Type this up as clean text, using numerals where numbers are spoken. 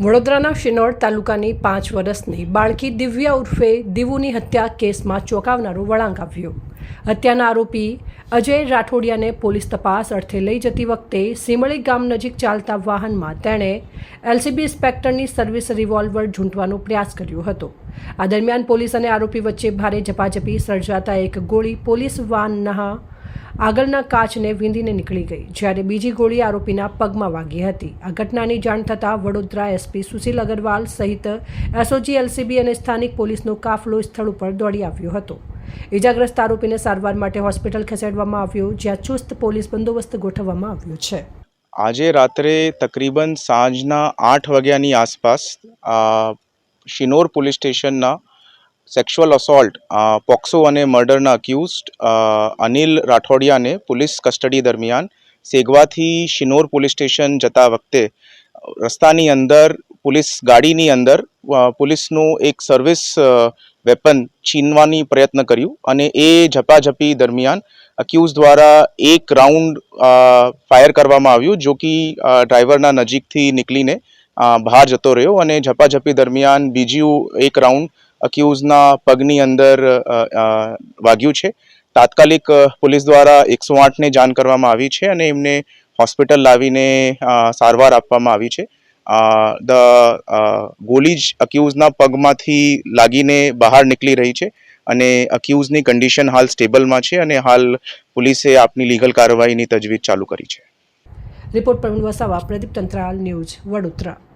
વડોદરાના શિનોર તાલુકાની 5 વર્ષની બાળકી દિવ્યા ઉર્ફે દીવુની હત્યા કેસમાં ચોંકાવનારો વળાંક આવ્યો। હત્યાના આરોપી અજય રાઠોડિયાને પોલીસ તપાસ અર્થે લઈ જતી વખતે સીમળી ગામ નજીક ચાલતા વાહનમાં તેણે એલસીબી ઇન્સ્પેક્ટરની સર્વિસ રિવોલ્વર ઝૂંટવાનો પ્રયાસ કર્યો હતો। આ દરમિયાન પોલીસ અને આરોપી વચ્ચે ભારે ઝપાઝપી સર્જાતા એક ગોળી પોલીસ વાહનના આગળના કાચને વીંધીને નીકળી ગઈ, જ્યારે બીજી ગોળી આરોપીના પગમાં વાગી હતી। આ ઘટનાની જાણ થતાં વડોદરા એસપી સુશીલ અગ્રવાલ સહિત એસઓજી, એલસીબી અને સ્થાનિક પોલીસનો કાફલો સ્થળ ઉપર દોડી આવ્યો હતો। ઇજાગ્રસ્ત આરોપીને સારવાર માટે હોસ્પિટલ ખસેડવામાં આવ્યો, જ્યાં ચુસ્ત પોલીસ બંદોબસ્ત ગોઠવવામાં આવ્યો છે। આજે રાત્રે તકરીબન સાંજના 8 વાગ્યાની આસપાસ શિનોર પોલીસ સ્ટેશનના સેક્સ્યુઅલ અસોલ્ટ પોક્સો અને મર્ડરના અક્યુઝડ અનિલ રાઠોડિયાને પોલીસ કસ્ટડી દરમિયાન સેગવાથી શિનોર પોલીસ સ્ટેશન જતા વખતે રસ્તાની અંદર પોલીસ ગાડીની અંદર પોલીસનું એક સર્વિસ વેપન છીનવાની પ્રયત્ન કર્યું અને એ ઝપાઝપી દરમિયાન અક્યુઝ દ્વારા એક રાઉન્ડ ફાયર કરવામાં આવ્યું, જો કે ડ્રાઈવરના નજીકથી નીકળીને બહાર જતો રહ્યો અને ઝપાઝપી દરમિયાન બીજું એક રાઉન્ડ અક્યુઝના પગની અંદર વાગ્યું છે। તાત્કાલિક પોલીસ દ્વારા 108ને જાણ કરવામાં આવી છે અને એમને હોસ્પિટલ લાવીને સારવાર આપવામાં આવી છે। ગોળી જ અક્યુઝના પગમાંથી લાગીને બહાર નીકળી રહી છે અને અક્યુઝની કન્ડિશન હાલ સ્ટેબલમાં છે અને હાલ પોલીસે આપની લીગલ કાર્યવાહીની તજવીજ ચાલુ કરી છે। Report Pravin Vasava, Pradeep Tantral, news, Vadodara.